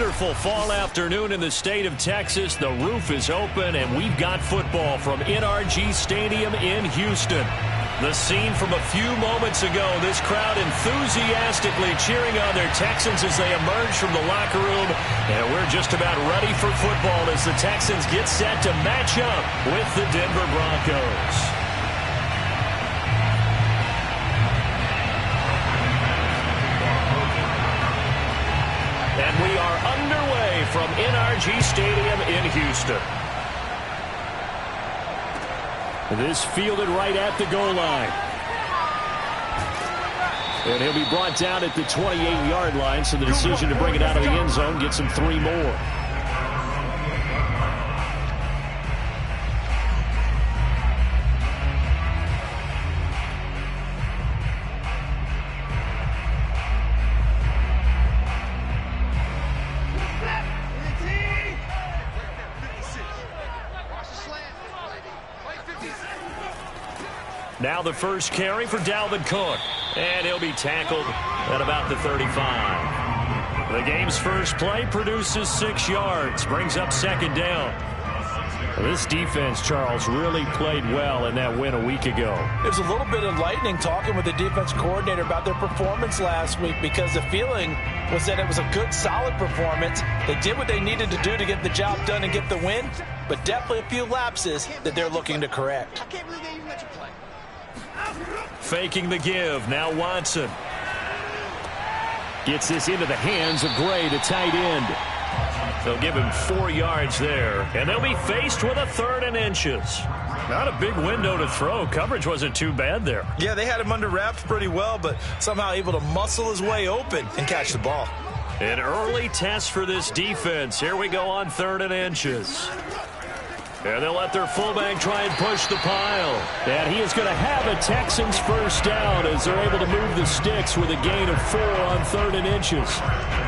wonderful fall afternoon in the state of Texas. The roof is open, and we've got football from NRG Stadium in Houston. The scene from a few moments ago, this crowd enthusiastically cheering on their Texans as they emerge from the locker room. And we're just about ready for football as the Texans get set to match up with the Denver Broncos. And we are underway from NRG Stadium in Houston. This fielded right at the goal line. And he'll be brought down at the 28-yard line, so the decision to bring it out of the end zone gets him 3 more. Now the first carry for Dalvin Cook. And he'll be tackled at about the 35. The game's first play produces 6 yards. Brings up second down. This defense, Charles, really played well in that win a week ago. There's a little bit of lightning talking with the defense coordinator about their performance last week because the feeling was that it was a good, solid performance. They did what they needed to do to get the job done and get the win, but definitely a few lapses that they're looking to correct. I can't believe they even let you play. Faking the give. Now Watson. Gets this into the hands of Gray, the tight end. They'll give him 4 yards there. And they'll be faced with a 3rd and inches. Not a big window to throw. Coverage wasn't too bad there. Yeah, they had him under wraps pretty well, but somehow able to muscle his way open and catch the ball. An early test for this defense. Here we go on 3rd and inches. And they'll let their fullback try and push the pile. And he is going to have a Texans first down as they're able to move the sticks with a gain of 4 on 3rd and inches.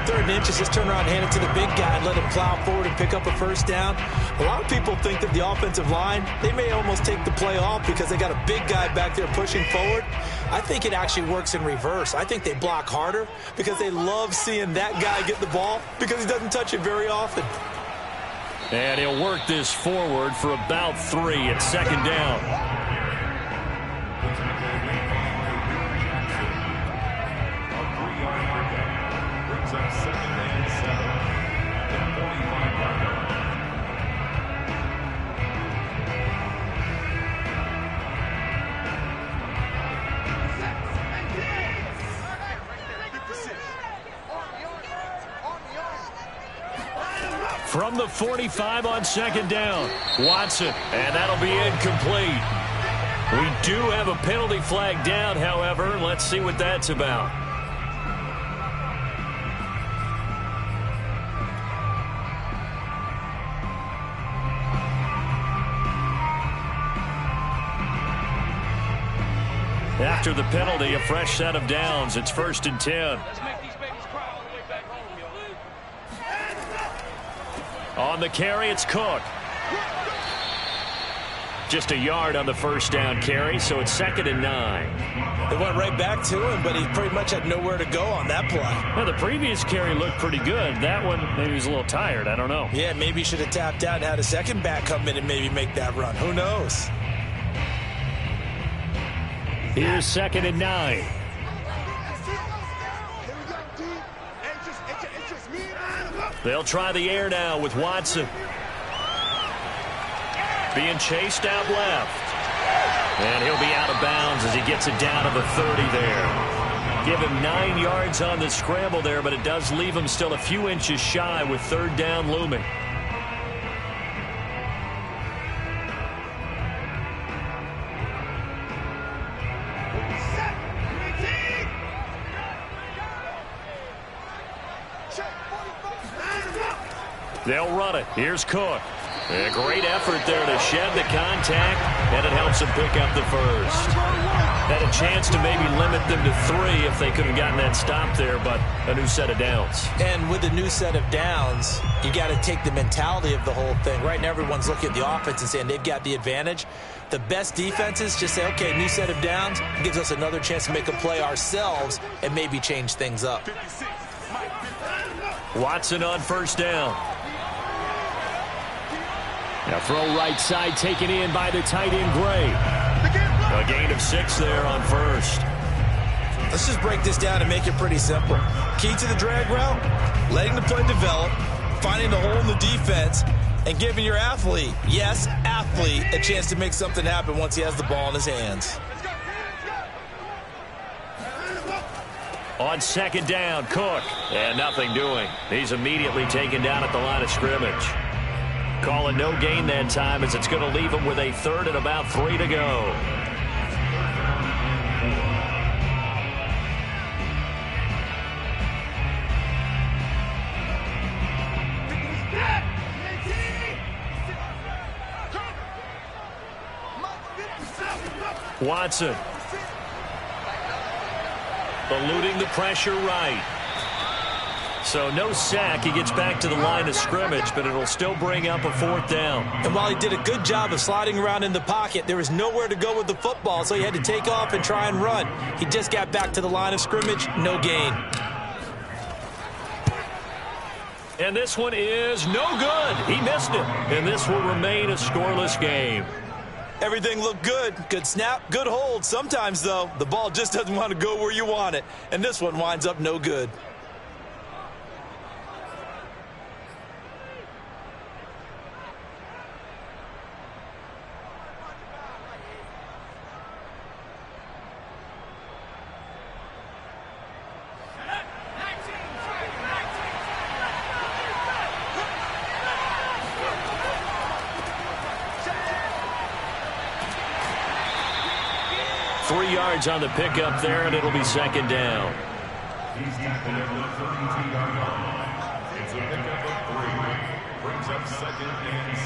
3rd and inches, just turn around, hand it to the big guy, and let him plow forward and pick up a first down. A lot of people think that the offensive line, they may almost take the play off because they got a big guy back there pushing forward. I think it actually works in reverse. I think they block harder because they love seeing that guy get the ball because he doesn't touch it very often. And he'll work this forward for about 3 at second down. Brings up 2nd and 7 at the 45-yard line. From the 45 on second down, Watson, and that'll be incomplete. We do have a penalty flag down, however. Let's see what that's about. After the penalty, a fresh set of downs. It's 1st and 10. On the carry, it's Cook. Just a yard on the first down carry, so it's 2nd and 9. They went right back to him, but he pretty much had nowhere to go on that play. Well, the previous carry looked pretty good. That one, maybe he was a little tired. I don't know. Yeah, maybe he should have tapped out and had a second back come in and maybe make that run. Who knows? Here's 2nd and 9. They'll try the air now with Watson. Being chased out left. And he'll be out of bounds as he gets it down to the 30 there. Give him 9 yards on the scramble there, but it does leave him still a few inches shy with 3rd down looming. They'll run it. Here's Cook. A great effort there to shed the contact, and it helps him pick up the first. Had a chance to maybe limit them to 3 if they could have gotten that stop there, but a new set of downs. And with a new set of downs, you got to take the mentality of the whole thing. Right now, everyone's looking at the offense and saying they've got the advantage. The best defenses just say, okay, new set of downs. It gives us another chance to make a play ourselves and maybe change things up. Watson on first down. Now throw right side taken in by the tight end Gray. A gain of 6 there on first. Let's just break this down and make it pretty simple. Key to the drag route, letting the play develop, finding the hole in the defense, and giving your athlete, yes, athlete, a chance to make something happen once he has the ball in his hands. On second down, Cook. And nothing doing. He's immediately taken down at the line of scrimmage. Calling no gain that time as it's going to leave him with a 3rd and about 3 to go. Watson. Eluding the pressure right. So no sack. He gets back to the line of scrimmage, but it'll still bring up a 4th down. And while he did a good job of sliding around in the pocket, there was nowhere to go with the football, so he had to take off and try and run. He just got back to the line of scrimmage, no gain. And this one is no good. He missed it. And this will remain a scoreless game. Everything looked good. Good snap, good hold. Sometimes, though, the ball just doesn't want to go where you want it. And this one winds up no good. On the pickup there, and it'll be second down. He's tackled at the 32-yard line. It's a pickup of 3. Brings up 2nd and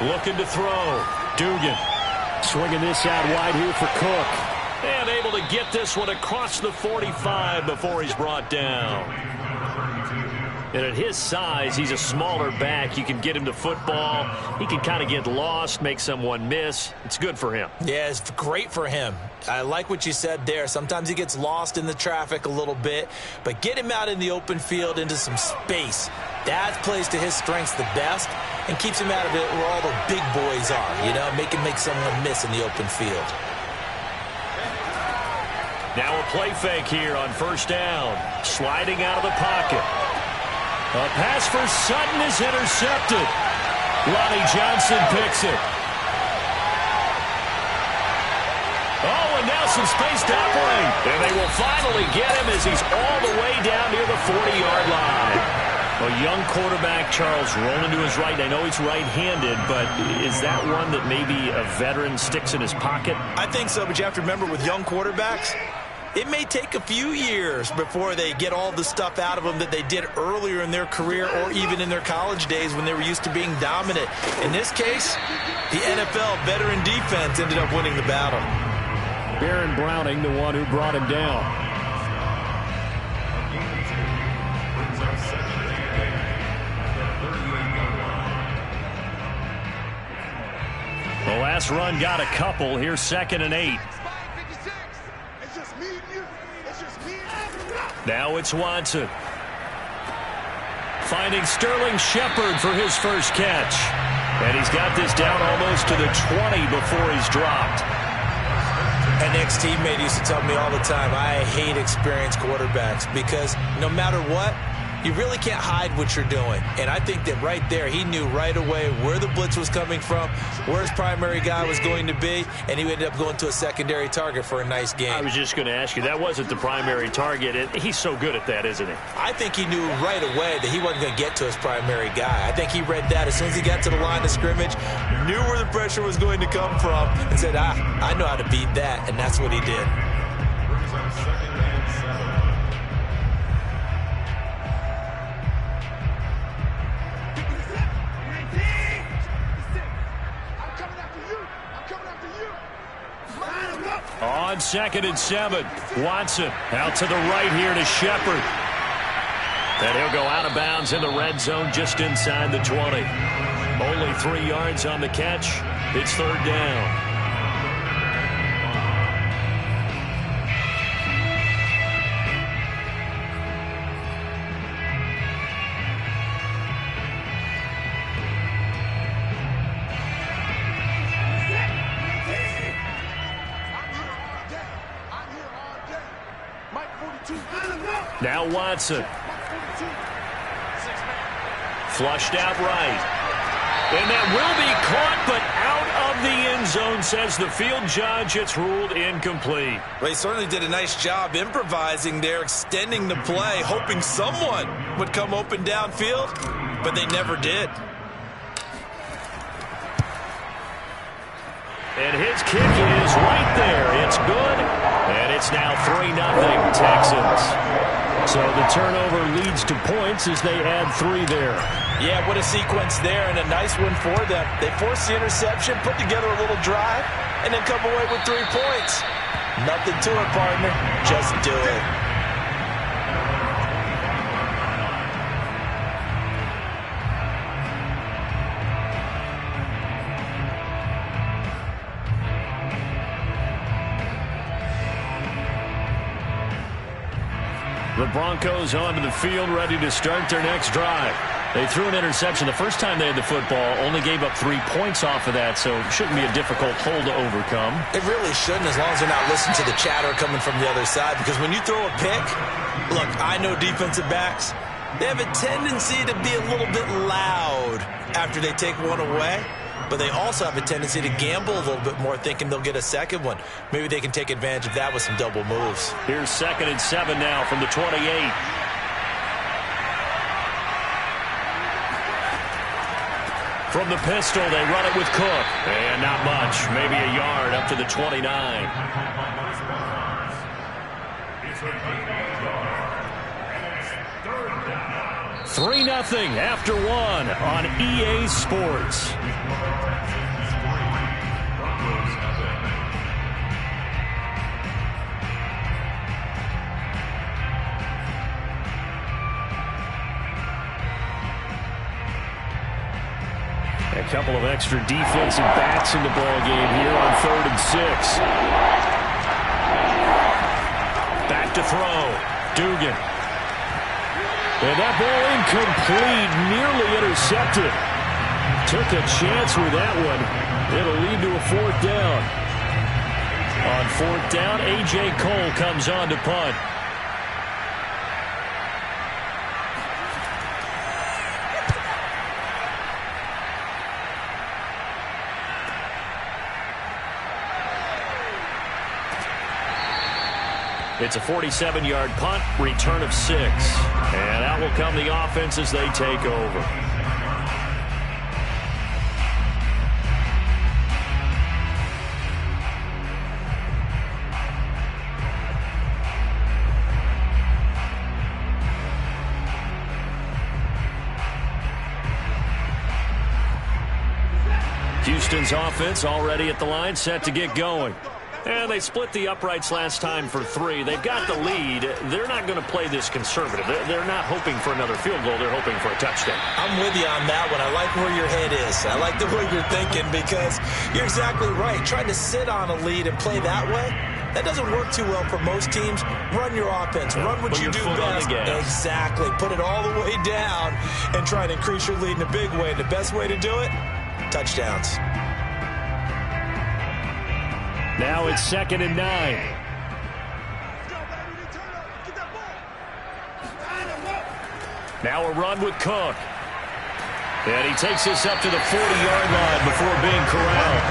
7. Looking to throw. Dugan. Swinging this out wide here for Cook. And able to get this one across the 45 before he's brought down. And at his size, he's a smaller back. You can get him to football. He can kind of get lost, make someone miss. It's good for him. Yeah, it's great for him. I like what you said there. Sometimes he gets lost in the traffic a little bit, but get him out in the open field into some space. That plays to his strengths the best and keeps him out of it where all the big boys are, you know, make someone miss in the open field. Now a play fake here on first down. Sliding out of the pocket. A pass for Sutton is intercepted. Ronnie Johnson picks it. Oh, and now some space to operate. And they will finally get him as he's all the way down near the 40-yard line. A young quarterback, Charles, rolling to his right. I know he's right-handed, but is that one that maybe a veteran sticks in his pocket? I think so, but you have to remember with young quarterbacks, it may take a few years before they get all the stuff out of them that they did earlier in their career or even in their college days when they were used to being dominant. In this case, the NFL veteran defense ended up winning the battle. Baron Browning, the one who brought him down. The last run got a couple. Here's 2nd and 8. Now it's Watson. Finding Sterling Shepard for his first catch. And he's got this down almost to the 20 before he's dropped. An ex-teammate used to tell me all the time, I hate experienced quarterbacks because no matter what, you really can't hide what you're doing. And I think that right there, he knew right away where the blitz was coming from, where his primary guy was going to be, and he ended up going to a secondary target for a nice game. I was just going to ask you, that wasn't the primary target. He's so good at that, isn't he? I think he knew right away that he wasn't going to get to his primary guy. I think he read that as soon as he got to the line of scrimmage, knew where the pressure was going to come from, and said, I know how to beat that, and that's what he did. Brings up 2nd and 7. On 2nd and 7, Watson out to the right here to Shepard. And he'll go out of bounds in the red zone just inside the 20. Only 3 yards on the catch. It's third down. Now Watson. Flushed out right. And that will be caught, but out of the end zone, says the field judge. It's ruled incomplete. Well, he certainly did a nice job improvising there, extending the play, hoping someone would come open downfield, but they never did. And his kick is right there. It's good, and it's now 3-0 Texans. So the turnover leads to points as they add 3 there. Yeah, what a sequence there, and a nice one for them. They forced the interception, put together a little drive, and then come away with 3 points. Nothing to it, partner. Just do it. The Broncos onto the field, ready to start their next drive. They threw an interception the first time they had the football, only gave up 3 points off of that, so it shouldn't be a difficult hole to overcome. It really shouldn't, as long as they're not listening to the chatter coming from the other side, because when you throw a pick, look, I know defensive backs, they have a tendency to be a little bit loud after they take one away, but they also have a tendency to gamble a little bit more, thinking they'll get a second one. Maybe they can take advantage of that with some double moves. Here's 2nd and 7 now from the 28. From the pistol, they run it with Cook. And not much, maybe a yard up to the 29. 3-0 after 1 on EA Sports. A couple of extra defensive backs in the ball game here on 3rd and 6. Back to throw. Dugan. And that ball incomplete, nearly intercepted. Took a chance with that one. It'll lead to a 4th down. On 4th down, A.J. Cole comes on to punt. It's a 47-yard punt, return of 6. And out will come the offense as they take over. Houston's offense already at the line, set to get going. And they split the uprights last time for 3. They've got the lead. They're not going to play this conservative. They're not hoping for another field goal. They're hoping for a touchdown. I'm with you on that one. I like where your head is. I like the way you're thinking, because you're exactly right. Trying to sit on a lead and play that way, that doesn't work too well for most teams. Run your offense. Run what you do best. Exactly. Put it all the way down and try and increase your lead in a big way. The best way to do it, touchdowns. Now it's 2nd and 9. Now a run with Cook. And he takes this up to the 40-yard line before being corralled.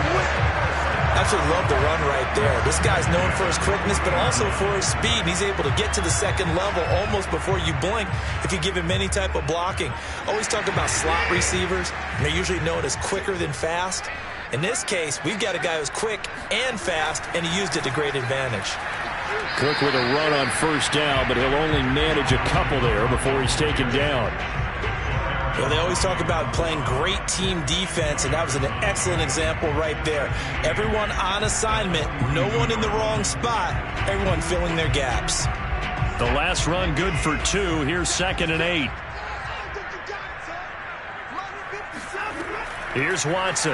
Absolutely love the run right there. This guy's known for his quickness, but also for his speed. He's able to get to the 2nd level almost before you blink if you give him any type of blocking. Always talk about slot receivers. They're usually known as quicker than fast. In this case, we've got a guy who's quick and fast, and he used it to great advantage. Cook with a run on 1st down, but he'll only manage a couple there before he's taken down. Well, they always talk about playing great team defense, and that was an excellent example right there. Everyone on assignment, no one in the wrong spot, everyone filling their gaps. The last run good for 2. Here's 2nd and 8. Here's Watson.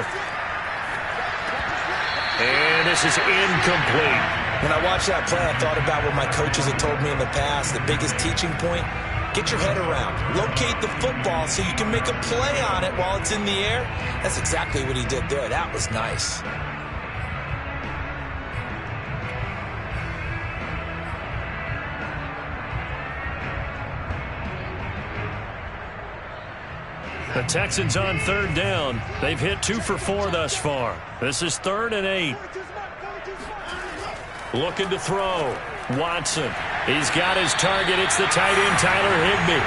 And this is incomplete. When I watched that play, I thought about what my coaches had told me in the past. The biggest teaching point, get your head around. Locate the football so you can make a play on it while it's in the air. That's exactly what he did there. That was nice. The Texans on 3rd down. They've hit 2 for 4 thus far. This is 3rd and 8. Looking to throw. Watson. He's got his target. It's the tight end, Tyler Higbee.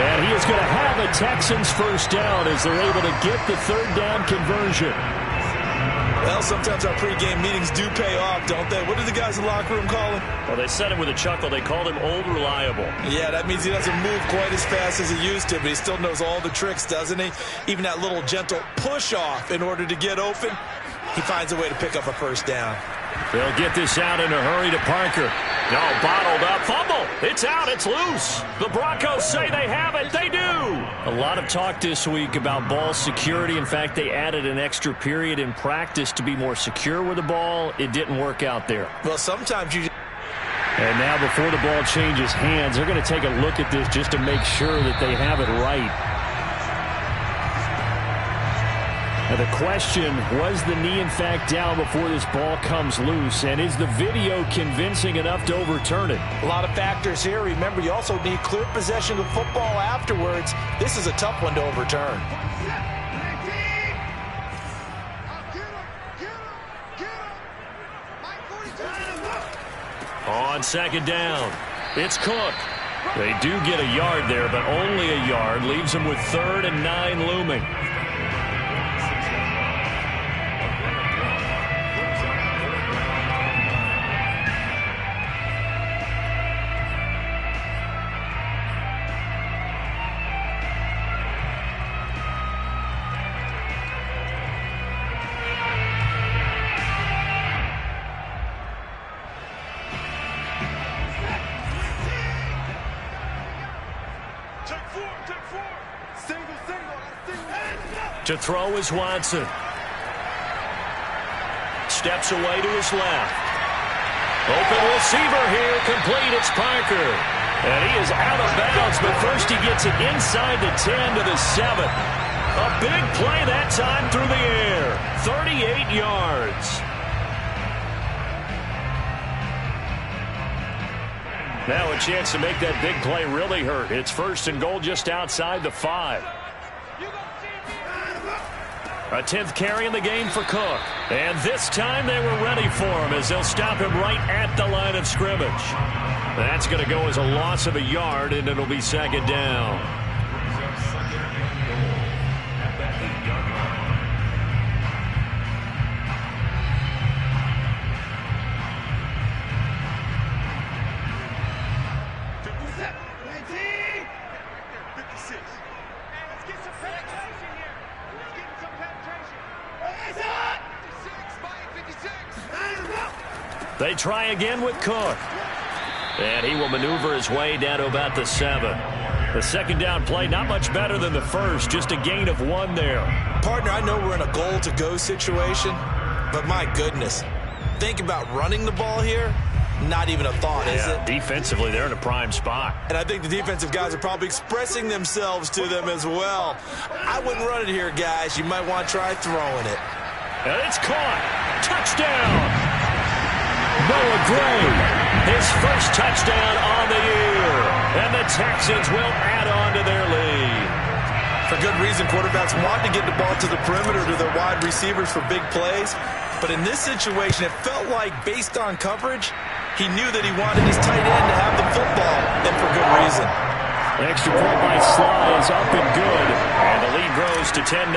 And he is going to have a Texans first down as they're able to get the 3rd down conversion. Well, sometimes our pregame meetings do pay off, don't they? What did the guys in the locker room call him? Well, they said it with a chuckle. They called him Old Reliable. Yeah, that means he doesn't move quite as fast as he used to, but he still knows all the tricks, doesn't he? Even that little gentle push-off in order to get open, he finds a way to pick up a first down. They'll get this out in a hurry to Parker. No, bottled up. Fumble. It's out. It's loose. The Broncos say they have it. They do. A lot of talk this week about ball security. In fact, they added an extra period in practice to be more secure with the ball. It didn't work out there. Well, sometimes you... And now before the ball changes hands, they're going to take a look at this just to make sure that they have it right. Now the question, was the knee in fact down before this ball comes loose? And is the video convincing enough to overturn it? A lot of factors here. Remember, you also need clear possession of the football afterwards. This is a tough one to overturn. On 2nd down, it's Cook. They do get a yard there, but only a yard. Leaves them with 3rd and 9 looming. To throw is Watson. Steps away to his left. Open receiver here. Complete. It's Parker. And he is out of bounds, but first he gets it inside the 10 to the 7. A big play that time through the air. 38 yards. Now a chance to make that big play really hurt. It's 1st and goal just outside the 5. A 10th carry in the game for Cook. And this time they were ready for him as they'll stop him right at the line of scrimmage. That's going to go as a loss of a yard, and it'll be 2nd down. They try again with Cook. And he will maneuver his way down to about the 7. The 2nd down play, not much better than the first, just a gain of 1 there. Partner, I know we're in a goal-to-go situation, but my goodness, think about running the ball here. Not even a thought, is it? Defensively, they're in a prime spot. And I think the defensive guys are probably expressing themselves to them as well. I wouldn't run it here, guys. You might want to try throwing it. And it's caught. Touchdown. Noah Gray, his first touchdown on the year. And the Texans will add on to their lead. For good reason, quarterbacks want to get the ball to the perimeter to their wide receivers for big plays. But in this situation, it felt like, based on coverage, he knew that he wanted his tight end to have the football, and for good reason. Extra point by Sly is up and good. And the lead grows to 10-0.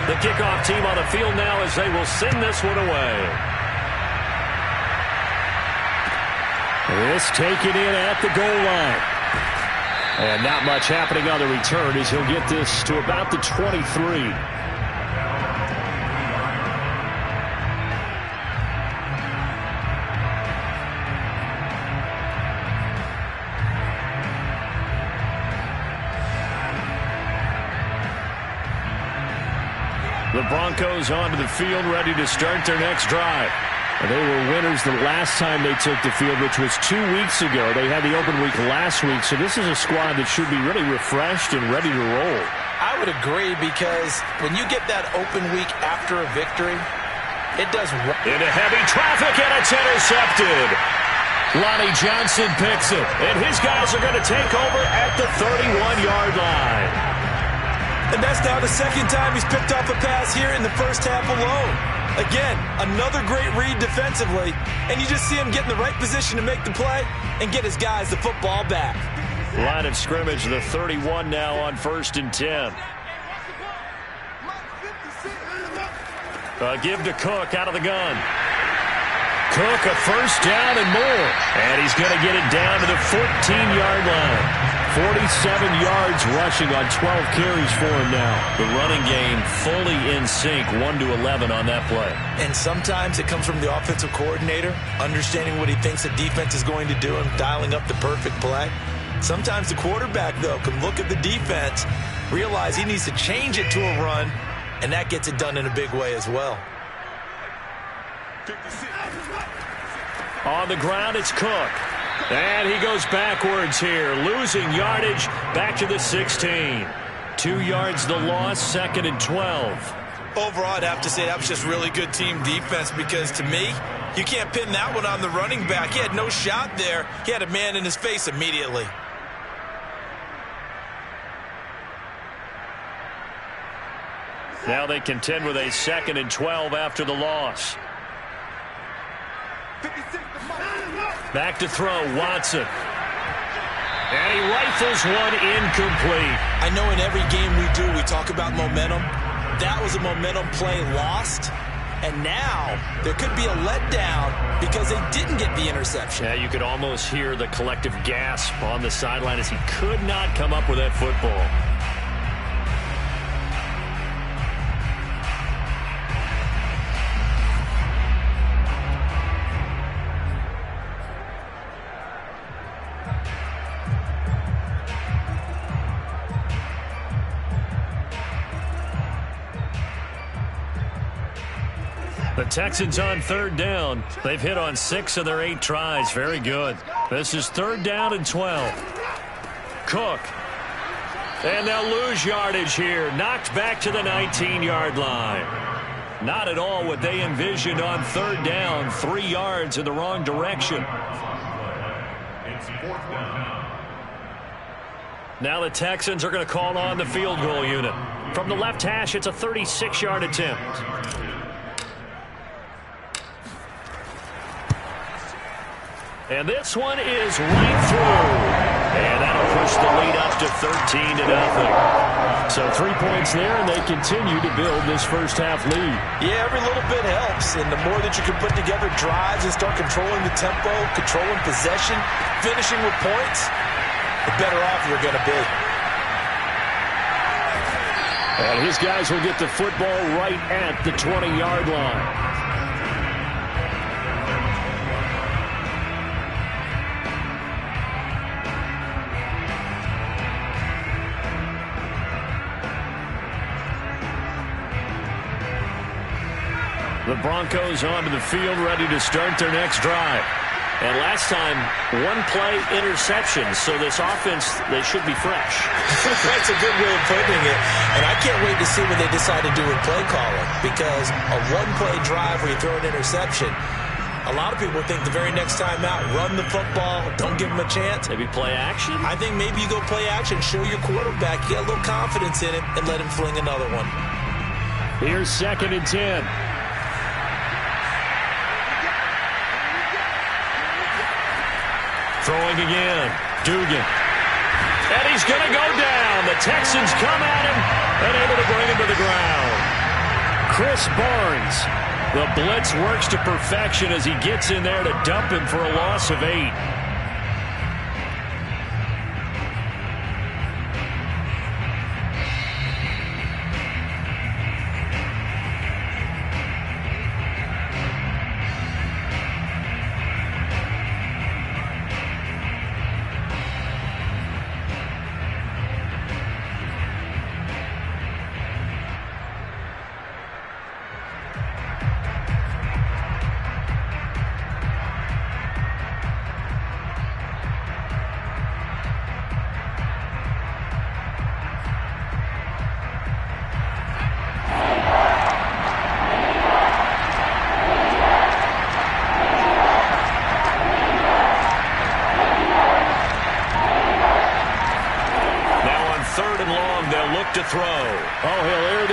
The kickoff team on the field now as they will send this one away. This taken in at the goal line. And not much happening on the return as he'll get this to about the 23. The Broncos onto the field, ready to start their next drive. They were winners the last time they took the field, which was 2 weeks ago. They had the open week last week, so this is a squad that should be really refreshed and ready to roll. I would agree, because when you get that open week after a victory, it does. Into heavy traffic, and it's intercepted. Lonnie Johnson picks it, and his guys are going to take over at the 31-yard line. And that's now the second time he's picked off a pass here in the first half alone. Again, another great read defensively, and you just see him get in the right position to make the play and get his guys the football back. Line of scrimmage, the 31 now on 1st and 10. Give to Cook out of the gun. Cook, a first down and more. And he's going to get it down to the 14-yard line. 47 yards rushing on 12 carries for him now. The running game fully in sync, 1-11 on that play. And sometimes it comes from the offensive coordinator, understanding what he thinks the defense is going to do and dialing up the perfect play. Sometimes the quarterback, though, can look at the defense, realize he needs to change it to a run, and that gets it done in a big way as well. On the ground, it's Cook. And he goes backwards here, losing yardage back to the 16. 2 yards the loss, 2nd and 12. Overall, I'd have to say that was just really good team defense, because to me, you can't pin that one on the running back. He had no shot there. He had a man in his face immediately. Now they contend with a 2nd and 12 after the loss. Back to throw, Watson. And he rifles one incomplete. I know in every game we do, we talk about momentum. That was a momentum play lost. And now there could be a letdown because they didn't get the interception. Yeah, you could almost hear the collective gasp on the sideline as he could not come up with that football. The Texans on 3rd down. They've hit on 6 of their 8 tries. Very good. This is 3rd down and 12. Cook. And they'll lose yardage here. Knocked back to the 19-yard line. Not at all what they envisioned on 3rd down. 3 yards in the wrong direction. It's 4th down. Now the Texans are going to call on the field goal unit. From the left hash, it's a 36-yard attempt. And this one is right through. And that'll push the lead up to 13-0. So 3 points there, and they continue to build this first half lead. Yeah, every little bit helps. And the more that you can put together drives and start controlling the tempo, controlling possession, finishing with points, the better off you're going to be. And his guys will get the football right at the 20-yard line. The Broncos onto the field, ready to start their next drive. And last time, 1-play interception, so this offense, they should be fresh. That's a good way of putting it. And I can't wait to see what they decide to do with play calling, because a 1-play drive where you throw an interception, a lot of people think the very next time out, run the football, don't give them a chance. Maybe play action? I think maybe you go play action, show your quarterback, get a little confidence in it, and let him fling another one. Here's 2nd and 10. Throwing again. Dugan. And he's going to go down. The Texans come at him and able to bring him to the ground. Chris Barnes. The blitz works to perfection as he gets in there to dump him for a loss of 8.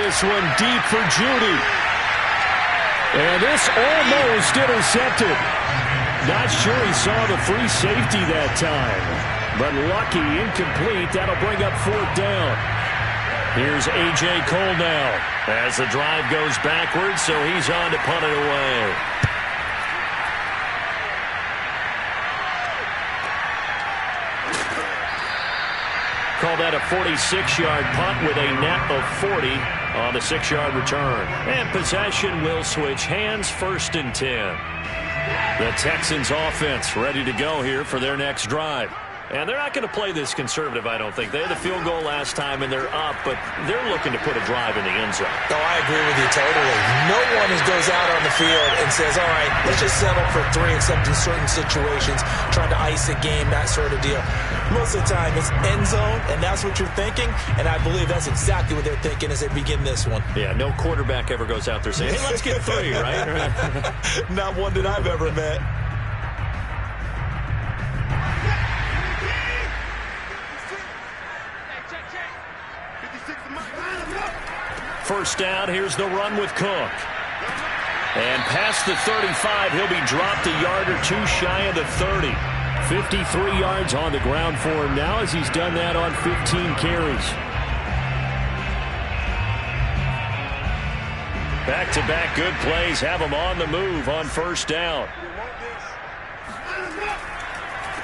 this one deep for Judy. And this almost intercepted. Not sure he saw the free safety that time. But lucky, incomplete. That'll bring up 4th down. Here's A.J. Cole now as the drive goes backwards, so he's on to punt it away. Call that a 46-yard punt with a net of 40 on the 6-yard return. And possession will switch hands, 1st and 10. The Texans offense ready to go here for their next drive. And they're not going to play this conservative, I don't think. They had the field goal last time, and they're up, but they're looking to put a drive in the end zone. Oh, I agree with you totally. No one goes out on the field and says, all right, let's just settle for 3, except in certain situations, trying to ice a game, that sort of deal. Most of the time, it's end zone, and that's what you're thinking, and I believe that's exactly what they're thinking as they begin this one. Yeah, no quarterback ever goes out there saying, hey, let's get 3, right? Not one that I've ever met. First down, here's the run with Cook. And past the 35, he'll be dropped a yard or 2 shy of the 30. 53 yards on the ground for him now as he's done that on 15 carries. Back-to-back good plays have him on the move on first down.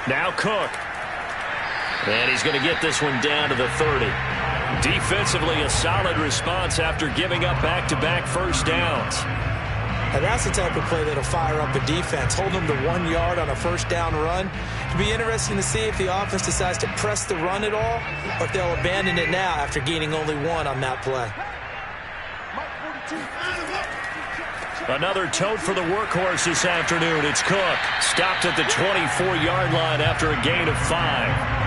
Now Cook. And he's going to get this one down to the 30. Defensively, a solid response after giving up back-to-back first downs. And that's the type of play that'll fire up a defense. Hold them to 1 yard on a first down run. It'll be interesting to see if the offense decides to press the run at all, or if they'll abandon it now after gaining only 1 on that play. Another tote for the workhorse this afternoon. It's Cook. Stopped at the 24-yard line after a gain of 5.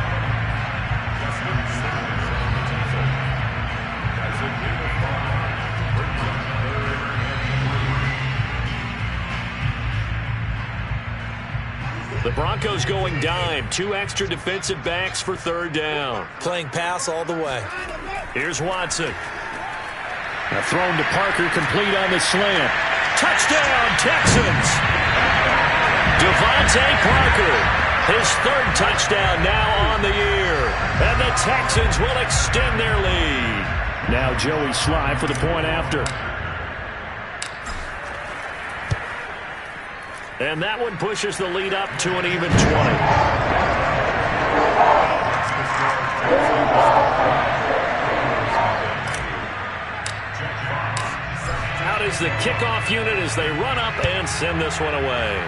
The Broncos going dime. 2 extra defensive backs for 3rd down. Playing pass all the way. Here's Watson. A thrown to Parker, complete on the slant. Touchdown, Texans! Devontae Parker, his 3rd touchdown now on the year. And the Texans will extend their lead. Now Joey Sly for the point after. And that one pushes the lead up to an even 20. Out is the kickoff unit as they run up and send this one away.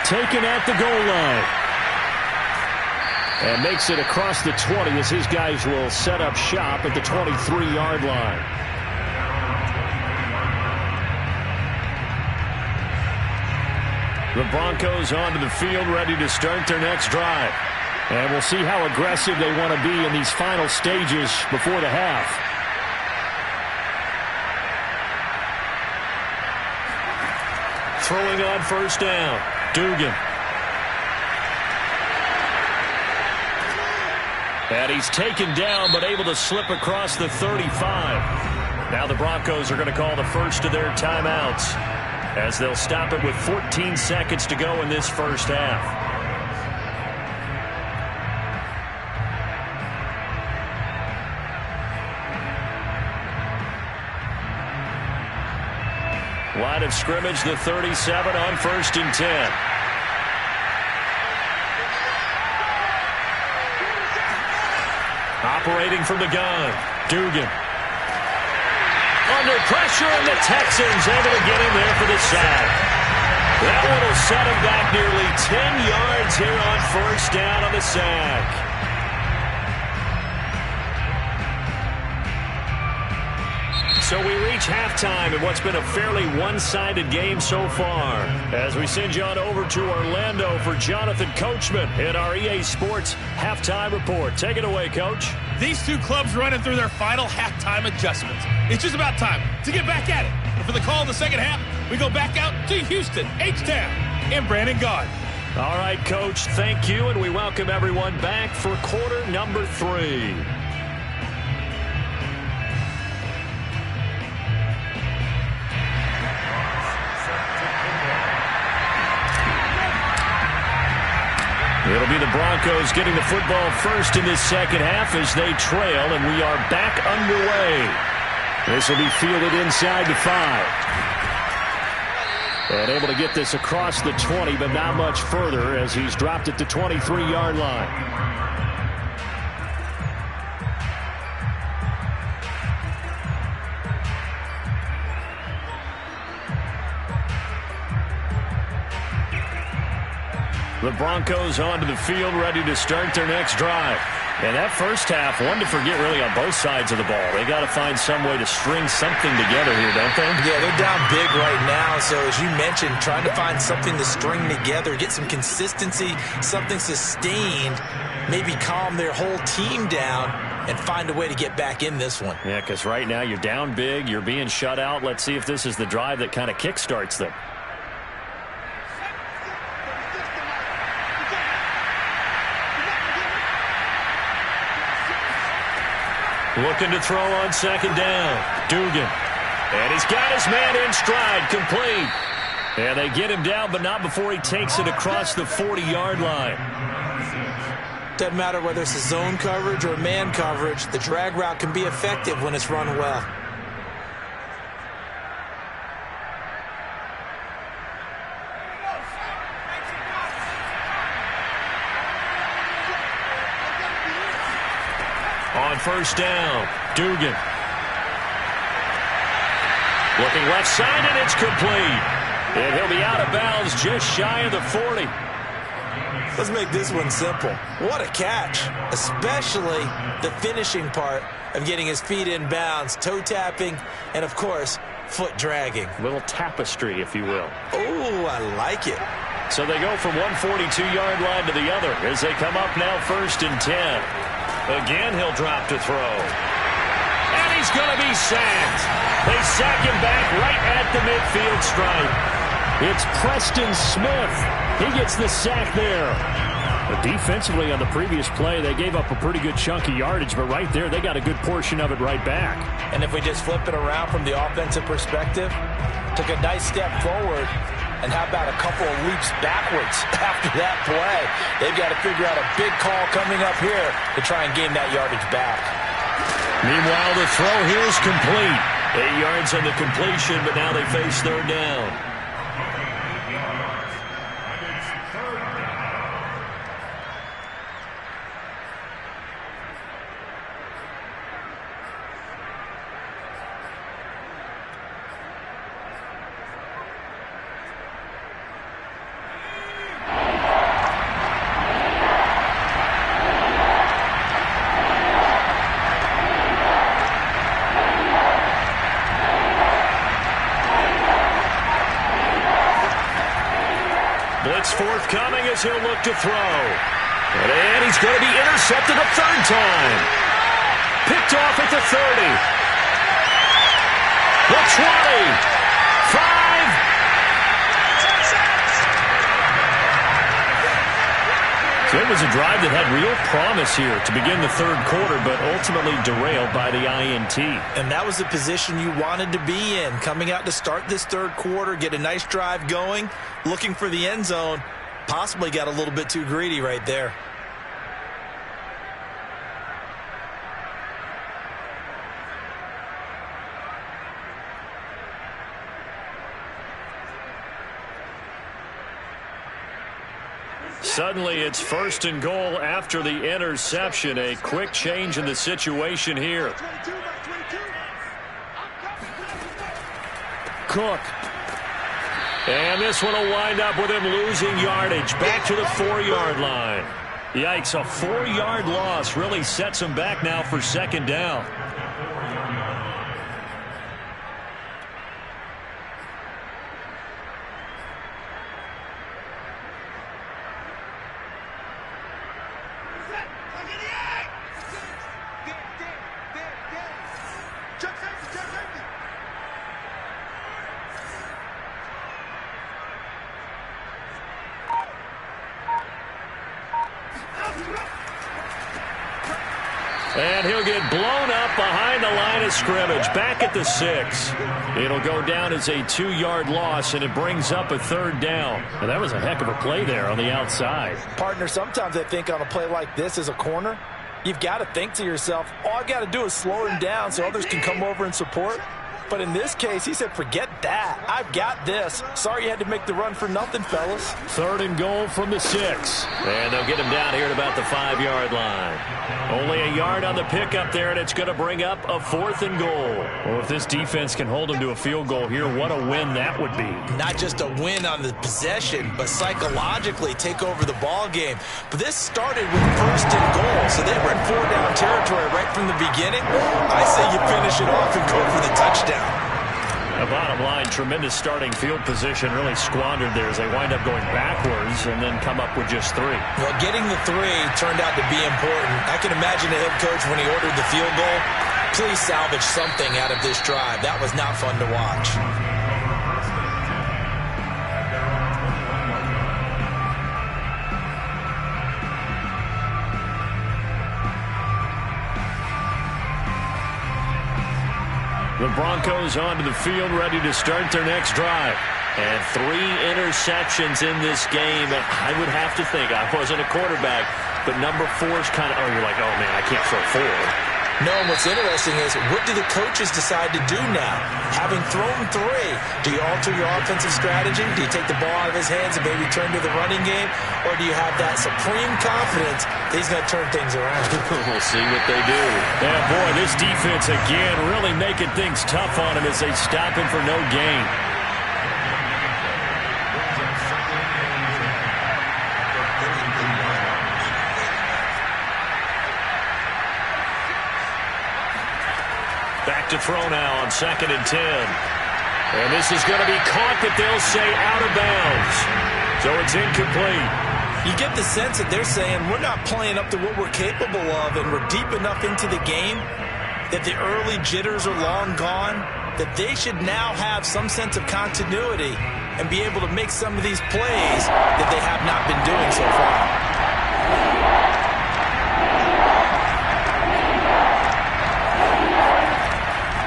Taken at the goal line. And makes it across the 20 as his guys will set up shop at the 23-yard line. The Broncos onto the field ready to start their next drive. And we'll see how aggressive they want to be in these final stages before the half. Throwing on first down, Dugan. And he's taken down but able to slip across the 35. Now the Broncos are going to call the first of their timeouts, as they'll stop it with 14 seconds to go in this first half. Line of scrimmage, the 37 on 1st and 10. Operating from the gun, Dugan. Under pressure, and the Texans able to get him there for the sack. That one will set him back nearly 10 yards here on first down on the sack. So we reach halftime in what's been a fairly one-sided game so far, as we send you on over to Orlando for Jonathan Coachman in our EA Sports Halftime Report. Take it away, Coach. These two clubs running through their final halftime adjustments. It's just about time to get back at it. And for the call of the second half, we go back out to Houston, H-Town, and Brandon Gaud. All right, Coach, thank you, and we welcome everyone back for quarter number 3. Broncos getting the football first in this second half as they trail, and we are back underway. This will be fielded inside the 5. And able to get this across the 20, but not much further as he's dropped it to 23-yard line. The Broncos onto the field, ready to start their next drive. And that first half, one to forget really on both sides of the ball. They got to find some way to string something together here, don't they? Yeah, they're down big right now. So as you mentioned, trying to find something to string together, get some consistency, something sustained, maybe calm their whole team down and find a way to get back in this one. Yeah, because right now you're down big, you're being shut out. Let's see if this is the drive that kind of kickstarts them. Looking to throw on second down. Dugan. And he's got his man in stride, complete. And they get him down, but not before he takes it across the 40-yard line. Doesn't matter whether it's a zone coverage or man coverage, the drag route can be effective when it's run well. On first down, Dugan. Looking left side, and it's complete. And he'll be out of bounds just shy of the 40. Let's make this one simple. What a catch, especially the finishing part of getting his feet in bounds, toe tapping, and, of course, foot dragging. A little tapestry, if you will. Oh, I like it. So they go from one 42-yard line to the other as they come up now first and 10. Again, he'll drop to throw. And he's going to be sacked. They sack him back right at the midfield stripe. It's Preston Smith. He gets the sack there. But defensively on the previous play, they gave up a pretty good chunk of yardage, but right there, they got a good portion of it right back. And if we just flip it around from the offensive perspective, took a nice step forward, and how about a couple of leaps backwards after that play? They've got to figure out a big call coming up here to try and gain that yardage back. Meanwhile, the throw here is complete. 8 yards on the completion, but now they face third down. Forthcoming as he'll look to throw. And he's going to be intercepted a third time. Picked off at the 30. The 20. 5. So it was a drive that had real promise here to begin the third quarter, but ultimately derailed by the INT. And that was the position you wanted to be in, coming out to start this third quarter, get a nice drive going, looking for the end zone. Possibly got a little bit too greedy right there. Suddenly it's first and goal after the interception. A quick change in the situation here. Cook. And this one will wind up with him losing yardage back to the 4-yard line. Yikes, a 4-yard loss really sets him back now for second down. And he'll get blown up behind the line line of scrimmage, back at the 6. It'll go down as a 2-yard loss, and it brings up a 3rd down. And that was a heck of a play there on the outside. Partner, sometimes I think on a play like this as a corner, you've got to think to yourself, all I got to do is slow him down so others can come over and support. But in this case, he said, forget that. I've got this. Sorry you had to make the run for nothing, fellas. 3rd and goal from the 6. And they'll get him down here at about the 5-yard line. Only a yard on the pickup there, and it's going to bring up a 4th and goal. Well, if this defense can hold him to a field goal here, what a win that would be. Not just a win on the possession, but psychologically take over the ball game. But this started with 1st and goal, so they were in 4-down territory right from the beginning. I say you finish it off and go for the touchdown. The bottom line, tremendous starting field position, really squandered there as they wind up going backwards and then come up with just 3. Well, getting the 3 turned out to be important. I can imagine the head coach when he ordered the field goal, please salvage something out of this drive. That was not fun to watch. The Broncos onto the field, ready to start their next drive. And 3 interceptions in this game. I would have to think, I wasn't a quarterback, but number 4 is kind of, you're like, oh, man, I can't throw 4. No, and what's interesting is, what do the coaches decide to do now? Having thrown 3, do you alter your offensive strategy? Do you take the ball out of his hands and maybe turn to the running game? Or do you have that supreme confidence that he's going to turn things around? We'll see what they do. Yeah, boy, this defense again really making things tough on him as they stop him for no gain. Back to throw now on 2nd and 10. And this is going to be caught, but they'll say out of bounds. So it's incomplete. You get the sense that they're saying we're not playing up to what we're capable of, and we're deep enough into the game that the early jitters are long gone, that they should now have some sense of continuity and be able to make some of these plays that they have not been doing so far.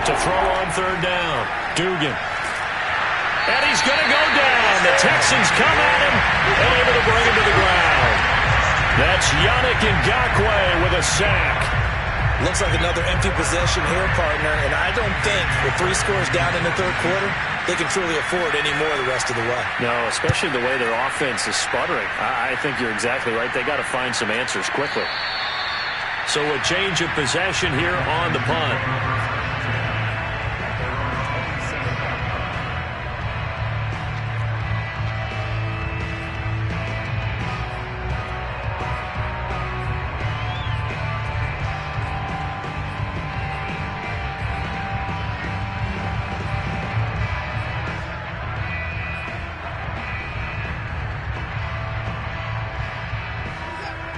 To throw on 3rd down. Dugan. And he's going to go down. The Texans come at him and able to bring him to the ground. That's Yannick Ngakoue with a sack. Looks like another empty possession here, partner, and I don't think with 3 scores down in the 3rd quarter, they can truly afford any more the rest of the way. No, especially the way their offense is sputtering. I think you're exactly right. They got to find some answers quickly. So a change of possession here on the punt.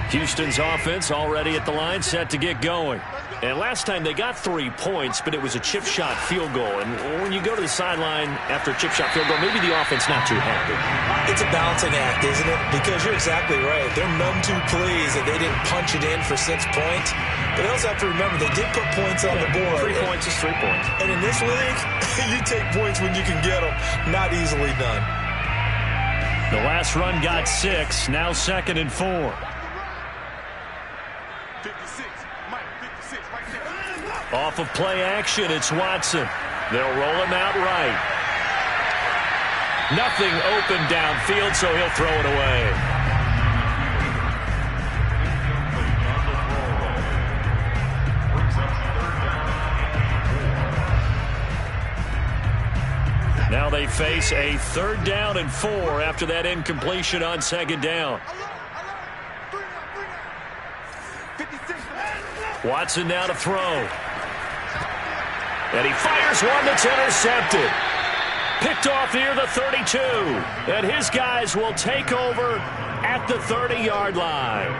Houston's offense already at the line, set to get going. And last time they got 3 points, but it was a chip shot field goal. And when you go to the sideline after a chip shot field goal, maybe the offense not too happy. It's a balancing act, isn't it? Because you're exactly right. They're none too pleased that they didn't punch it in for 6 points. But they also have to remember they did put points on the board. 3 points is 3 points. And in this league, you take points when you can get them. Not easily done. The last run got 6. Now 2nd and 4. Off of play action, it's Watson. They'll roll him out right. Nothing open downfield, so he'll throw it away. Now they face a 3rd down and 4 after that incompletion on 2nd down. Watson now to throw. And he fires one that's intercepted. Picked off near the 32. And his guys will take over at the 30-yard line.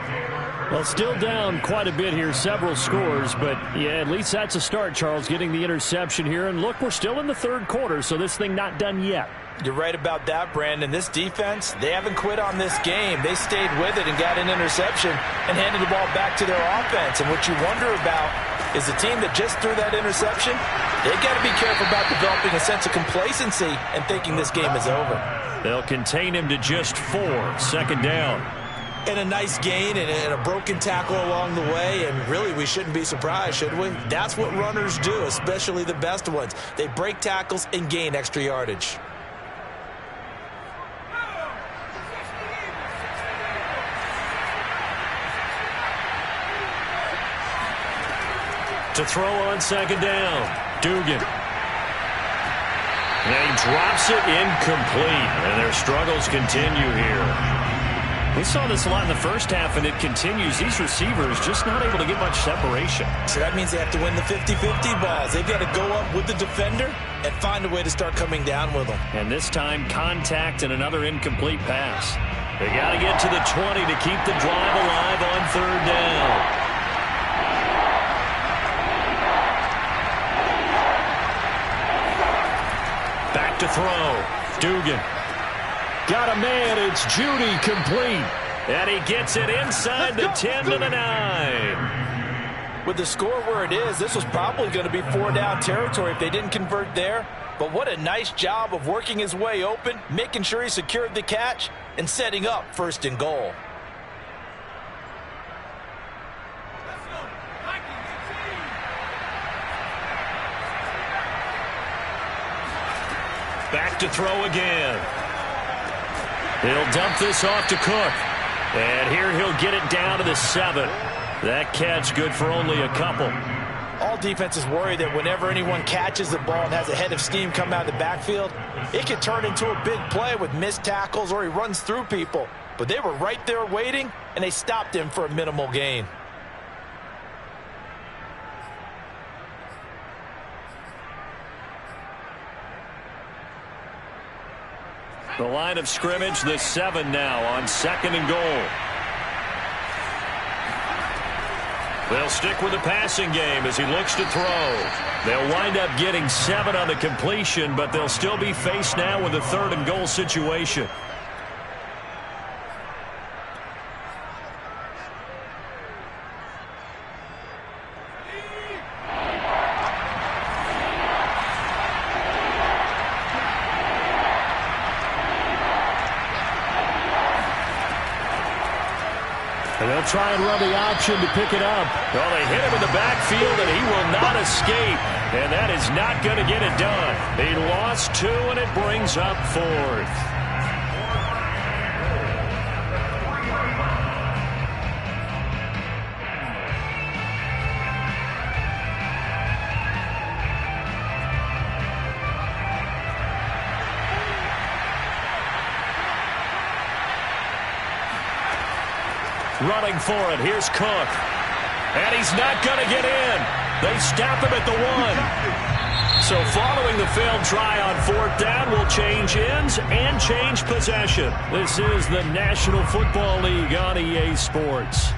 Well, still down quite a bit here, several scores. But, yeah, at least that's a start, Charles, getting the interception here. And, look, we're still in the 3rd quarter, so this thing not done yet. You're right about that, Brandon. This defense, they haven't quit on this game. They stayed with it and got an interception and handed the ball back to their offense. And what you wonder about is the team that just threw that interception. They've got to be careful about developing a sense of complacency and thinking this game is over. They'll contain him to just 4. Second down. And a nice gain and a broken tackle along the way, and really we shouldn't be surprised, should we? That's what runners do, especially the best ones. They break tackles and gain extra yardage. To throw on second down, Dugan. And he drops it incomplete, and their struggles continue here. We saw this a lot in the first half, and it continues. These receivers just not able to get much separation. So that means they have to win the 50-50 balls. They've got to go up with the defender and find a way to start coming down with them. And this time, contact and another incomplete pass. They got to get to the 20 to keep the drive alive on third down. Back to throw. Dugan. Got a man. It's Judy complete. And he gets it inside the 10 to the 9. With the score where it is, this was probably going to be 4-down territory if they didn't convert there. But what a nice job of working his way open, making sure he secured the catch, and setting up first and goal. Back to throw again. He'll dump this off to Cook. And here he'll get it down to the 7. That catch good for only a couple. All defenses worry that whenever anyone catches the ball and has a head of steam come out of the backfield, it can turn into a big play with missed tackles or he runs through people. But they were right there waiting, and they stopped him for a minimal gain. The line of scrimmage, the 7 now on second and goal. They'll stick with the passing game as he looks to throw. They'll wind up getting 7 on the completion, but they'll still be faced now with a third and goal situation. And they'll try and run the option to pick it up. Well, they hit him in the backfield, and he will not escape. And that is not going to get it done. He lost 2, and it brings up 4th. Running for it. Here's Cook. And he's not going to get in. They stop him at the 1. So following the failed try on 4th down, will change ends and change possession. This is the National Football League on EA Sports.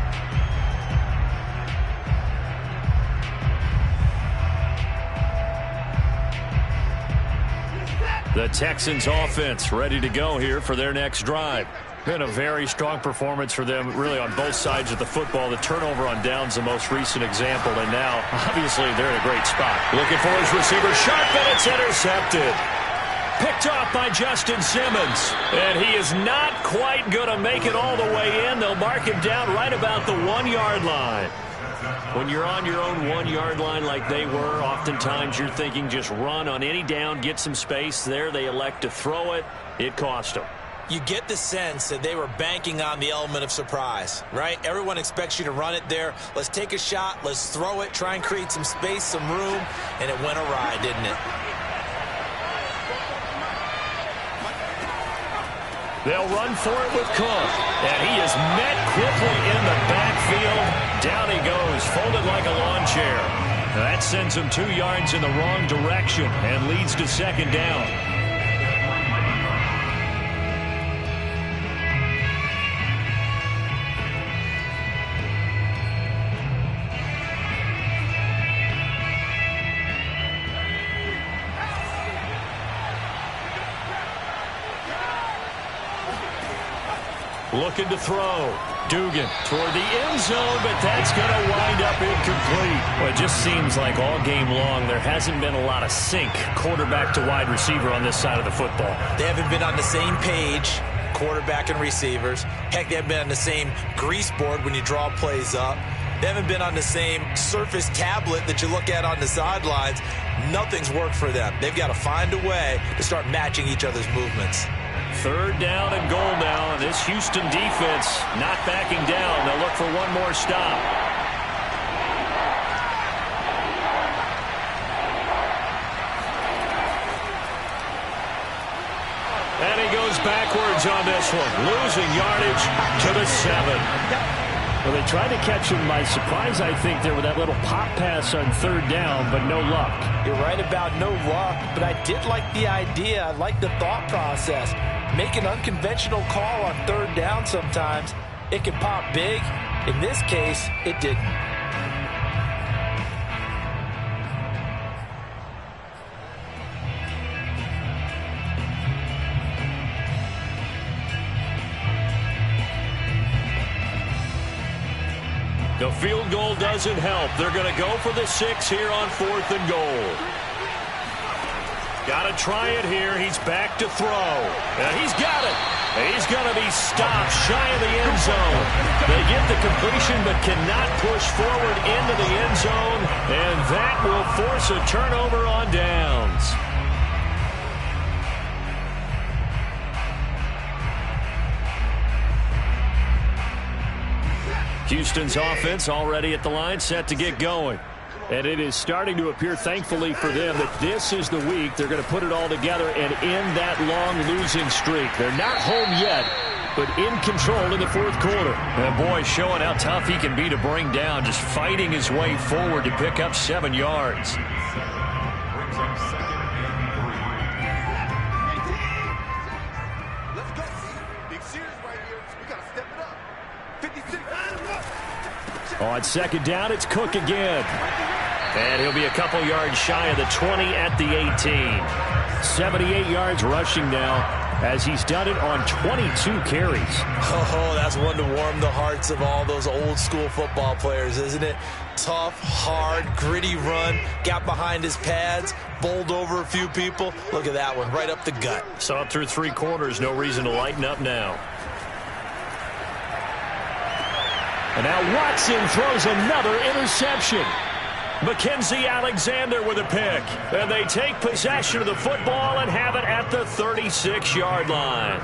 The Texans offense ready to go here for their next drive. Been a very strong performance for them, really, on both sides of the football. The turnover on downs, the most recent example, and now, obviously, they're in a great spot. Looking for his receiver, sharp, and it's intercepted. Picked off by Justin Simmons, and he is not quite going to make it all the way in. They'll mark him down right about the 1-yard line. When you're on your own 1-yard line like they were, oftentimes you're thinking just run on any down, get some space. There they elect to throw it. It cost them. You get the sense that they were banking on the element of surprise, right? Everyone expects you to run it there. Let's take a shot. Let's throw it. Try and create some space, some room. And it went awry, didn't it? They'll run for it with Cook. And he is met quickly in the backfield. Down he goes, folded like a lawn chair. Now that sends him 2 yards in the wrong direction and leads to second down. Looking to throw. Dugan toward the end zone, but that's going to wind up incomplete. Well, it just seems like all game long there hasn't been a lot of sync quarterback to wide receiver on this side of the football. They haven't been on the same page, quarterback and receivers. Heck, they haven't been on the same grease board when you draw plays up. They haven't been on the same Surface tablet that you look at on the sidelines. Nothing's worked for them. They've got to find a way to start matching each other's movements. 3rd down and goal now, and this Houston defense not backing down. They'll look for one more stop. And he goes backwards on this one, losing yardage to the 7. Well, they tried to catch him by surprise, I think, there with that little pop pass on 3rd down, but no luck. You're right about no luck, but I did like the idea. I like the thought process. Make an unconventional call on 3rd down sometimes. It can pop big. In this case, it didn't. The field goal doesn't help. They're going to go for the 6 here on 4th and goal. Got to try it here. He's back to throw. And he's got it. He's going to be stopped shy of the end zone. They get the completion but cannot push forward into the end zone. And that will force a turnover on downs. Houston's offense already at the line, set to get going. And it is starting to appear, thankfully for them, that this is the week they're going to put it all together and end that long losing streak. They're not home yet, but in control in the 4th quarter. And boy, showing how tough he can be to bring down, just fighting his way forward to pick up 7 yards. Brings up 2nd and 3. Let's go. Big series right here. We got to step it up. 56. On 2nd down, it's Cook again. And he'll be a couple yards shy of the 20 at the 18. 78 yards rushing now, as he's done it on 22 carries. Oh, that's one to warm the hearts of all those old school football players, isn't it? Tough, hard, gritty run, got behind his pads, bowled over a few people. Look at that one, right up the gut. Saw it through 3 quarters, no reason to lighten up now. And now Watson throws another interception. Mackenzie Alexander with a pick. And they take possession of the football and have it at the 36-yard line.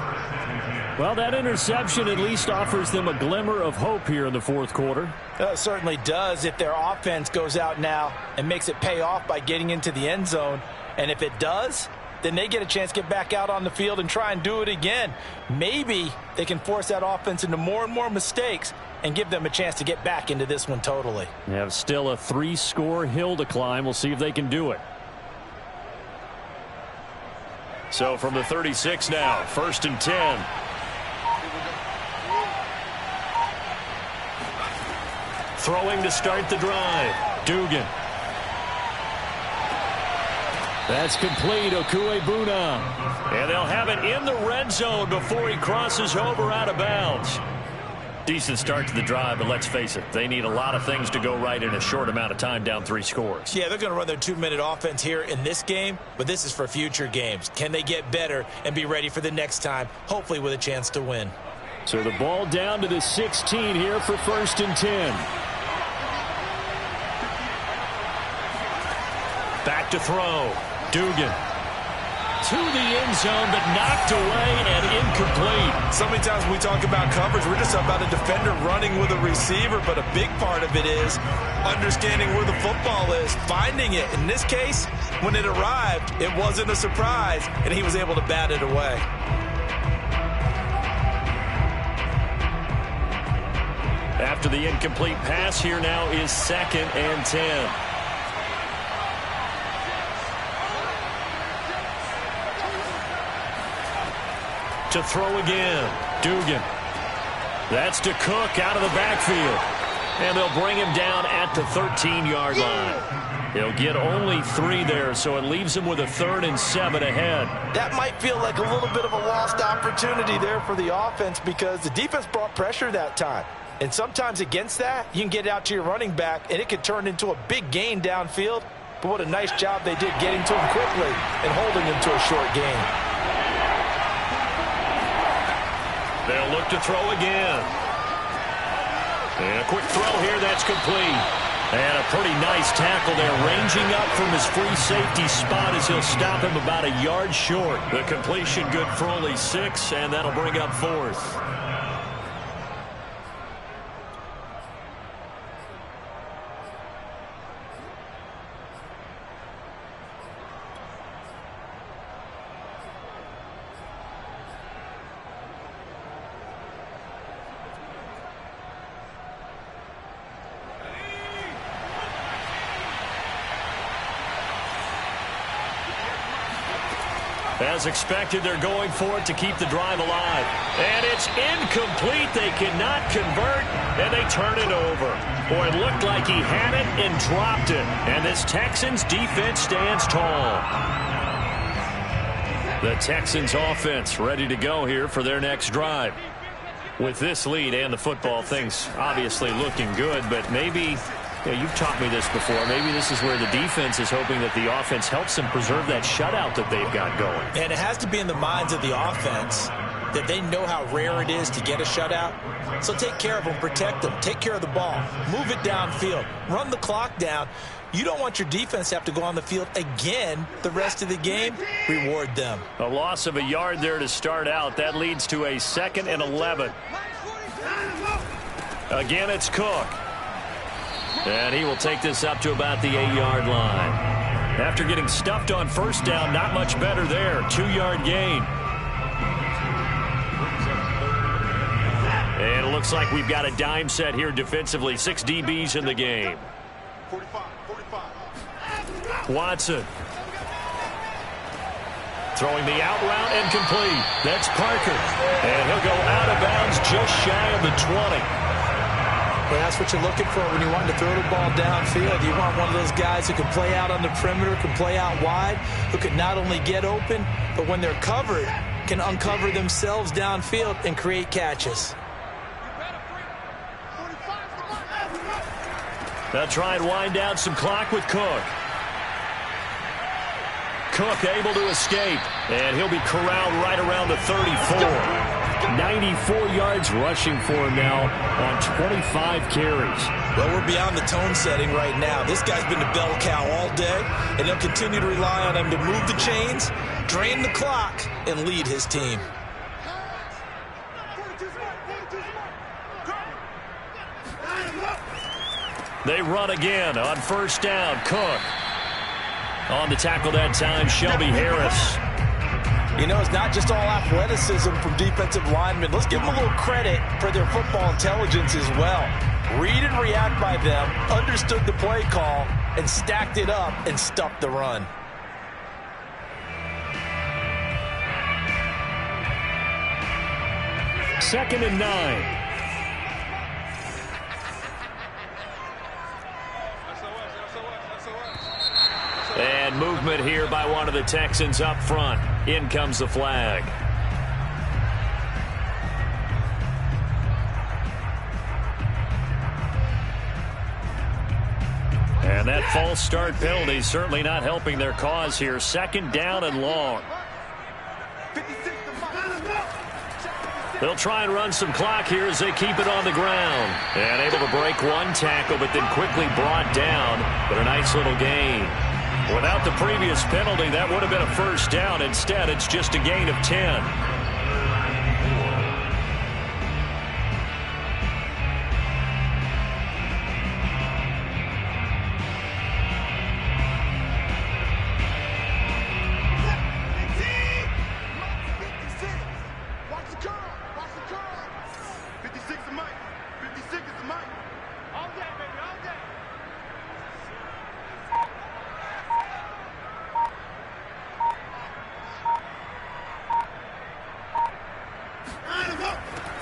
Well, that interception at least offers them a glimmer of hope here in the 4th quarter. It certainly does if their offense goes out now and makes it pay off by getting into the end zone. And if it does, then they get a chance to get back out on the field and try and do it again. Maybe they can force that offense into more and more mistakes and give them a chance to get back into this one totally. They have still a 3-score hill to climb. We'll see if they can do it. So from the 36 now, 1st and 10. Throwing to start the drive. Dugan. That's complete. Okuebuna. And they'll have it in the red zone before he crosses over out of bounds. Decent start to the drive, but let's face it, they need a lot of things to go right in a short amount of time, down 3 scores. Yeah, they're going to run their 2-minute offense here in this game, but this is for future games. Can they get better and be ready for the next time, hopefully with a chance to win? So the ball down to the 16 here for 1st and 10. Back to throw. Dugan. To the end zone, but knocked away and incomplete. So many times when we talk about coverage, we're just about a defender running with a receiver, but a big part of it is understanding where the football is, finding it. In this case, when it arrived, it wasn't a surprise, and he was able to bat it away. After the incomplete pass, here now is 2nd and 10. To throw again. Dugan. That's to Cook out of the backfield. And they'll bring him down at the 13-yard line. He'll get only 3 there, so it leaves him with a 3rd and 7 ahead. That might feel like a little bit of a lost opportunity there for the offense because the defense brought pressure that time. And sometimes against that, you can get out to your running back, and it could turn into a big gain downfield. But what a nice job they did getting to him quickly and holding him to a short gain. They'll look to throw again. And a quick throw here, that's complete. And a pretty nice tackle there, ranging up from his free safety spot as he'll stop him about a yard short. The completion good for only 6, and that'll bring up 4th. As expected, they're going for it to keep the drive alive. And it's incomplete. They cannot convert, and they turn it over. Boy, it looked like he had it and dropped it. And this Texans defense stands tall. The Texans offense ready to go here for their next drive. With this lead and the football, things obviously looking good, but maybe... Yeah, you've taught me this before. Maybe this is where the defense is hoping that the offense helps them preserve that shutout that they've got going. And it has to be in the minds of the offense that they know how rare it is to get a shutout. So take care of them, protect them, take care of the ball, move it downfield, run the clock down. You don't want your defense to have to go on the field again the rest of the game. Reward them. A loss of a yard there to start out. That leads to a 2nd and 11. Again, it's Cook. And he will take this up to about the 8-yard line. After getting stuffed on 1st down, not much better there. 2-yard gain. And it looks like we've got a dime set here defensively. 6 DBs in the game. 45. Watson. Throwing the out route and complete. That's Parker. And he'll go out of bounds just shy of the 20. Well, that's what you're looking for when you want to throw the ball downfield. You want one of those guys who can play out on the perimeter, can play out wide, who can not only get open, but when they're covered, can uncover themselves downfield and create catches. They'll try and wind down some clock with Cook. Cook able to escape, and he'll be corralled right around the 34. 94 yards rushing for him now on 25 carries. Well, we're beyond the tone setting right now. This guy's been the bell cow all day, and they'll continue to rely on him to move the chains, drain the clock, and lead his team. They run again on 1st down. Cook. On the tackle that time, Shelby Harris. You know, it's not just all athleticism from defensive linemen. Let's give them a little credit for their football intelligence as well. Read and react by them, understood the play call, and stacked it up and stuffed the run. Second and 9. And movement here by one of the Texans up front. In comes the flag. And that false start penalty certainly not helping their cause here. 2nd down and long. They'll try and run some clock here as they keep it on the ground. And able to break one tackle, but then quickly brought down. But a nice little gain. Without the previous penalty, that would have been a 1st down. Instead, it's just a gain of 10.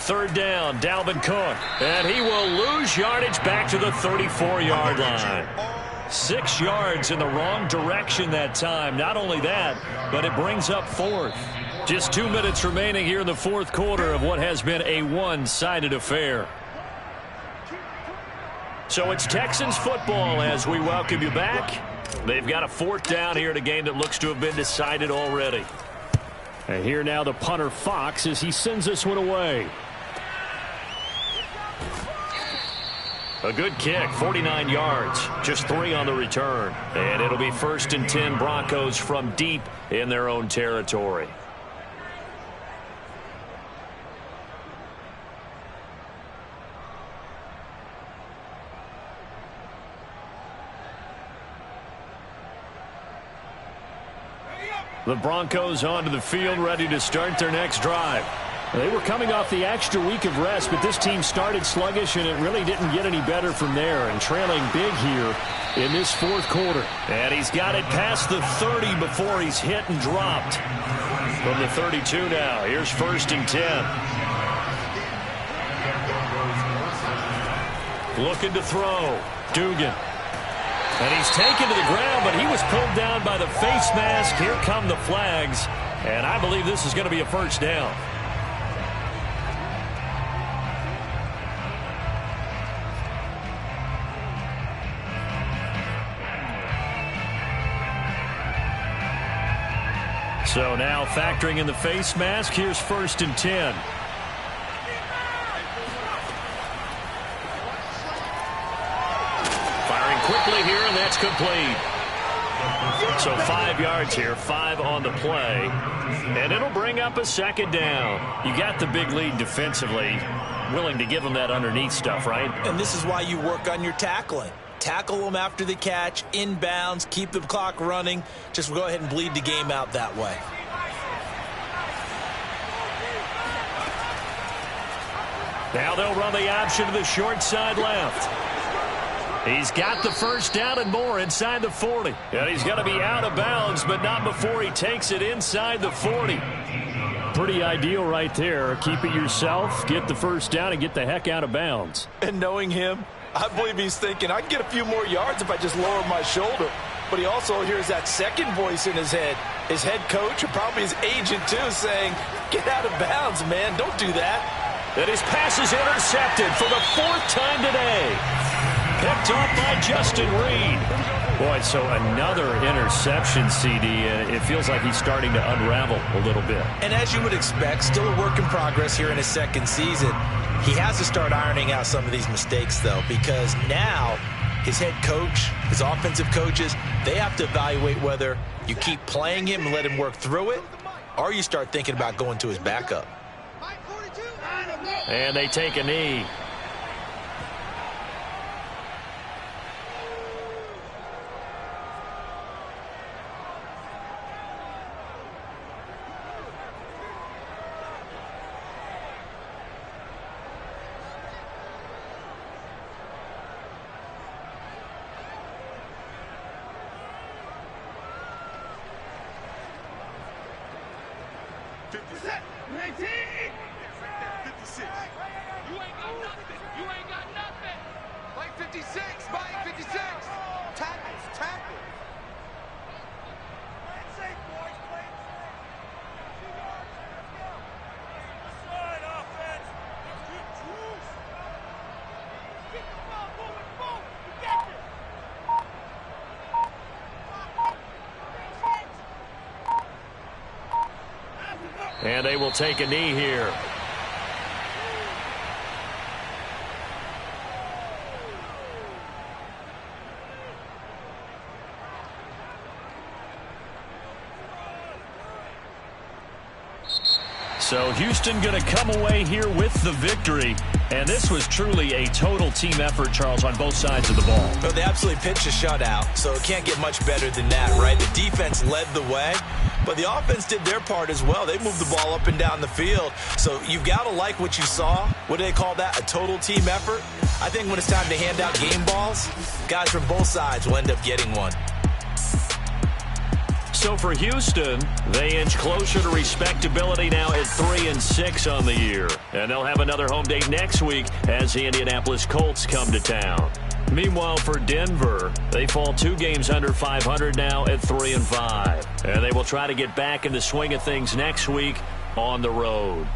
Third down, Dalvin Cook. And he will lose yardage back to the 34-yard line. 6 yards in the wrong direction that time. Not only that, but it brings up 4th. Just 2 minutes remaining here in the fourth quarter of what has been a one-sided affair. So it's Texans football as we welcome you back. They've got a 4th down here in a game that looks to have been decided already. And here now the punter Fox as he sends this one away. A good kick, 49 yards, just 3 on the return. And it'll be 1st and 10 Broncos from deep in their own territory. The Broncos onto the field, ready to start their next drive. They were coming off the extra week of rest, but this team started sluggish, and it really didn't get any better from there, and trailing big here in this fourth quarter. And he's got it past the 30 before he's hit and dropped. From the 32 now, here's 1st and 10. Looking to throw. Dugan. And he's taken to the ground, but he was pulled down by the face mask. Here come the flags. And I believe this is going to be a 1st down. So now factoring in the face mask, here's 1st and 10. Firing quickly here, and that's complete. So 5 yards here, 5 on the play. And it'll bring up a 2nd down. You got the big lead defensively. Willing to give them that underneath stuff, right? And this is why you work on your tackling. Tackle them after the catch, inbounds, keep the clock running. Just go ahead and bleed the game out that way. Now they'll run the option to the short side left. He's got the 1st down and more inside the 40. And he's going to be out of bounds, but not before he takes it inside the 40. Pretty ideal right there. Keep it yourself, get the 1st down, and get the heck out of bounds. And knowing him, I believe he's thinking, I can get a few more yards if I just lower my shoulder. But he also hears that second voice in his head. His head coach, or probably his agent too, saying, get out of bounds, man. Don't do that. And his pass is intercepted for the 4th time today. Picked off by Justin Reed. Boy, so another interception, CD, and it feels like he's starting to unravel a little bit. And as you would expect, still a work in progress here in his 2nd season. He has to start ironing out some of these mistakes, though, because now his head coach, his offensive coaches, they have to evaluate whether you keep playing him and let him work through it, or you start thinking about going to his backup. And they take a knee. And they will take a knee here. So Houston going to come away here with the victory. And this was truly a total team effort, Charles, on both sides of the ball. Well, they absolutely pitched a shutout, so it can't get much better than that, right? The defense led the way, but the offense did their part as well. They moved the ball up and down the field. So you've got to like what you saw. What do they call that? A total team effort? I think when it's time to hand out game balls, guys from both sides will end up getting one. So for Houston, they inch closer to respectability now at 3-6 on the year. And they'll have another home date next week as the Indianapolis Colts come to town. Meanwhile, for Denver, they fall 2 games under 500 now at 3-5. And they will try to get back in the swing of things next week on the road.